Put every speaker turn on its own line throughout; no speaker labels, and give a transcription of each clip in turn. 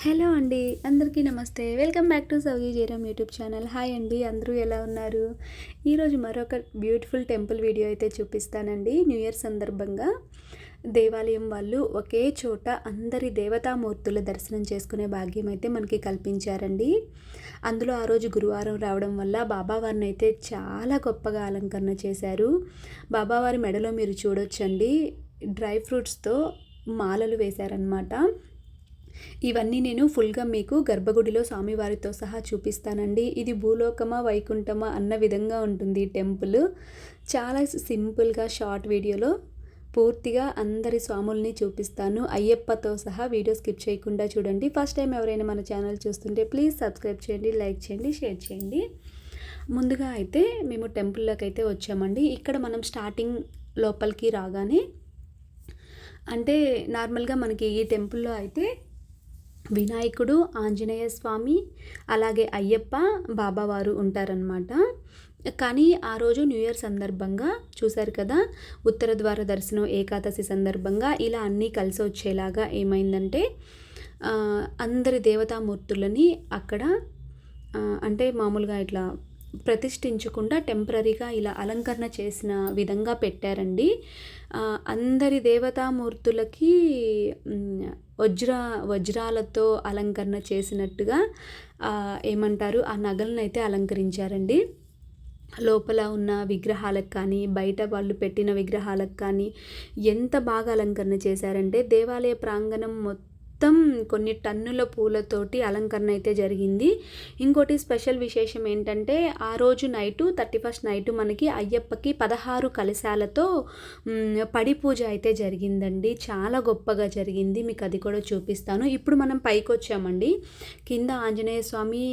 Hello అండి, అందరికీ నమస్తే. వెల్కమ్ బ్యాక్ టు సౌజీ జయరామ్ యూట్యూబ్ ఛానల్. హాయ్ అండి, అందరూ ఎలా ఉన్నారు? ఈరోజు మరొక బ్యూటిఫుల్ టెంపుల్ వీడియో అయితే చూపిస్తానండి. న్యూ ఇయర్ సందర్భంగా దేవాలయం వాళ్ళు ఒకే చోట అందరి దేవతామూర్తుల దర్శనం చేసుకునే భాగ్యం అయితే మనకి కల్పించారండి. అందులో ఆ రోజు గురువారం రావడం వల్ల బాబావారిని అయితే చాలా గొప్పగా అలంకరణ చేశారు. బాబావారి మెడలో మీరు చూడొచ్చండి, డ్రై ఫ్రూట్స్తో మాలలు వేశారనమాట. ఇవన్నీ నేను ఫుల్గా మీకు గర్భగుడిలో స్వామివారితో సహా చూపిస్తానండి. ఇది భూలోకమా వైకుంఠమా అన్న విధంగా ఉంటుంది టెంపుల్. చాలా సింపుల్గా షార్ట్ వీడియోలో పూర్తిగా అందరి స్వాముల్ని చూపిస్తాను. అయ్యప్పతో సహా వీడియో స్కిప్ చేయకుండా చూడండి. ఫస్ట్ టైం ఎవరైనా మన ఛానల్ చూస్తుంటే ప్లీజ్ సబ్స్క్రైబ్ చేయండి, లైక్ చేయండి, షేర్ చేయండి. ముందుగా అయితే మేము టెంపుల్లోకి అయితే వచ్చామండి. ఇక్కడ మనం స్టార్టింగ్ లోపలికి రాగానే అంటే నార్మల్గా మనకి ఈ టెంపుల్లో అయితే వినాయకుడు, ఆంజనేయ స్వామి, అలాగే అయ్యప్ప, బాబావారు ఉంటారనమాట. కానీ ఆ రోజు న్యూ ఇయర్ సందర్భంగా చూశారు కదా, ఉత్తర ద్వార దర్శనం ఏకాదశి సందర్భంగా ఇలా అన్నీ కలిసి వచ్చేలాగా ఏమైందంటే అందరి దేవతామూర్తులని అక్కడ అంటే మామూలుగా ఇట్లా ప్రతిష్ఠించకుండా టెంపరీగా ఇలా అలంకరణ చేసిన విధంగా పెట్టారండి. అందరి దేవతామూర్తులకి వజ్రాలతో అలంకరణ చేసినట్టుగా ఏమంటారు, ఆ నగలను అయితే అలంకరించారండి. లోపల ఉన్న విగ్రహాలకు కానీ బయట వాళ్ళు పెట్టిన విగ్రహాలకు కానీ ఎంత బాగా అలంకరణ చేశారంటే దేవాలయ ప్రాంగణం మొత్తం కొన్ని టన్నుల పూలతోటి అలంకరణ అయితే జరిగింది. ఇంకోటి స్పెషల్ విశేషం ఏంటంటే ఆ రోజు నైటు 31st నైటు మనకి అయ్యప్పకి 16 కలశాలతో పడి పూజ అయితే జరిగిందండి. చాలా గొప్పగా జరిగింది, మీకు అది కూడా చూపిస్తాను. ఇప్పుడు మనం పైకి వచ్చామండి. కింద ఆంజనేయ స్వామి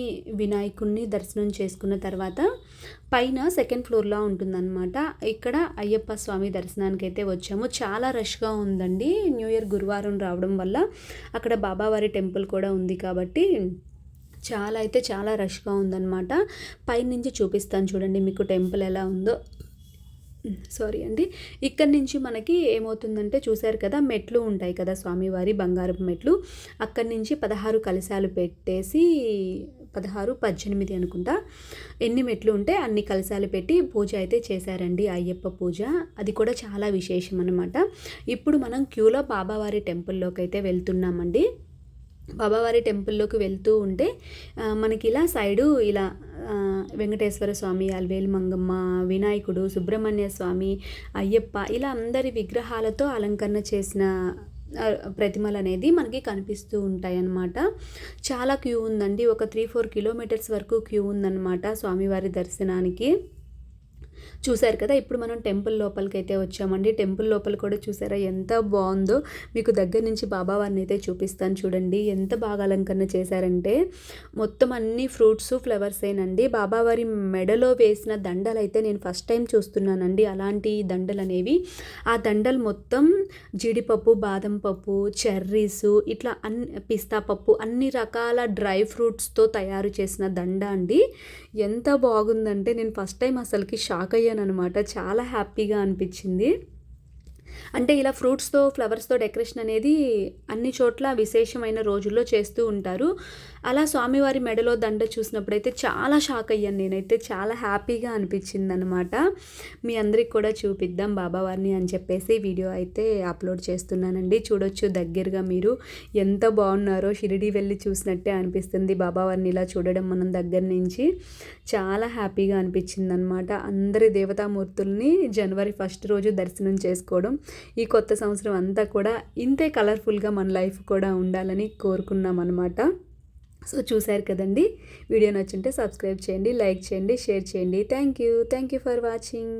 వినాయకుడిని దర్శనం చేసుకున్న తర్వాత పైన సెకండ్ ఫ్లోర్లో ఉంటుందన్నమాట. ఇక్కడ అయ్యప్ప స్వామి దర్శనానికి అయితే వచ్చాము. చాలా రష్గా ఉందండి, న్యూ ఇయర్ గురువారం రావడం వల్ల. అక్కడ బాబావారి టెంపుల్ కూడా ఉంది కాబట్టి చాలా రష్గా ఉందన్నమాట. పైనుంచి చూపిస్తాను చూడండి మీకు టెంపుల్ ఎలా ఉందో. సారీ అండి. ఇక్కడి నుంచి మనకి ఏమవుతుందంటే చూశారు కదా, మెట్లు ఉంటాయి కదా స్వామివారి బంగారపు మెట్లు. అక్కడి నుంచి 16 కలశాలు పెట్టేసి 16, 18 అనుకుంటా, ఎన్ని మెట్లు ఉంటే అన్ని కలశాలు పెట్టి పూజ అయితే చేశారండి, అయ్యప్ప పూజ. అది కూడా చాలా విశేషం అనమాట. ఇప్పుడు మనం క్యూలో బాబావారి టెంపుల్లోకి అయితే వెళ్తున్నామండి. బాబావారి టెంపుల్లోకి వెళ్తూ ఉంటే మనకి ఇలా సైడు ఇలా వెంకటేశ్వర స్వామి, అల్వేలు మంగమ్మ, వినాయకుడు, సుబ్రహ్మణ్య స్వామి, అయ్యప్ప ఇలా అందరి విగ్రహాలతో అలంకరణ చేసిన ప్రతిమలు అనేది మనకి కనిపిస్తూ ఉంటాయి అన్నమాట. చాలా క్యూ ఉందండి, ఒక 3-4 కిలోమీటర్స్ వరకు క్యూ ఉందన్నమాట స్వామివారి దర్శనానికి. చూశారు కదా, ఇప్పుడు మనం టెంపుల్ లోపలికి అయితే వచ్చామండి. టెంపుల్ లోపల కూడా చూసారా ఎంత బాగుందో. మీకు దగ్గర నుంచి బాబావారిని అయితే చూపిస్తాను చూడండి. ఎంత బాగా అలంకరణ చేశారంటే మొత్తం అన్ని ఫ్రూట్స్, ఫ్లవర్సేనండి. బాబావారి మెడలో వేసిన దండలు అయితే నేను ఫస్ట్ టైం చూస్తున్నానండి, అలాంటి దండలు అనేవి. ఆ దండలు మొత్తం జీడిపప్పు, బాదం పప్పు, చెర్రీసు, ఇట్లా పిస్తా పప్పు, అన్ని రకాల డ్రై ఫ్రూట్స్తో తయారు చేసిన దండ అండి. ఎంత బాగుందంటే నేను ఫస్ట్ టైం అసలుకి షాక్ అయ్యాను అనమాట. చాలా హ్యాపీగా అనిపించింది. అంటే ఇలా ఫ్రూట్స్తో, ఫ్లవర్స్తో డెకరేషన్ అనేది అన్ని చోట్ల విశేషమైన రోజుల్లో చేస్తూ ఉంటారు. అలా స్వామివారి మెడలో దండ చూసినప్పుడైతే చాలా షాక్ అయ్యాను నేనైతే. చాలా హ్యాపీగా అనిపించింది అనమాట. మీ అందరికి కూడా చూపిద్దాం బాబావారిని అని చెప్పేసి వీడియో అయితే అప్లోడ్ చేస్తున్నానండి. చూడొచ్చు దగ్గరగా మీరు ఎంత బాగున్నారో. షిరిడి వెళ్ళి చూసినట్టే అనిపిస్తుంది బాబావారిని ఇలా చూడడం మనం దగ్గర నుంచి. చాలా హ్యాపీగా అనిపించింది అనమాట. అందరి దేవతామూర్తుల్ని జనవరి 1 రోజు దర్శనం చేసుకోవడం, ఈ కొత్త సంవత్సరం అంతా కూడా ఇంతే కలర్ఫుల్గా మన లైఫ్ కూడా ఉండాలని కోరుకున్నాం అనమాట. సో చూశారు కదండి, వీడియో నచ్చుంటే సబ్స్క్రైబ్ చేయండి, లైక్ చేయండి, షేర్ చేయండి. Thank you for watching.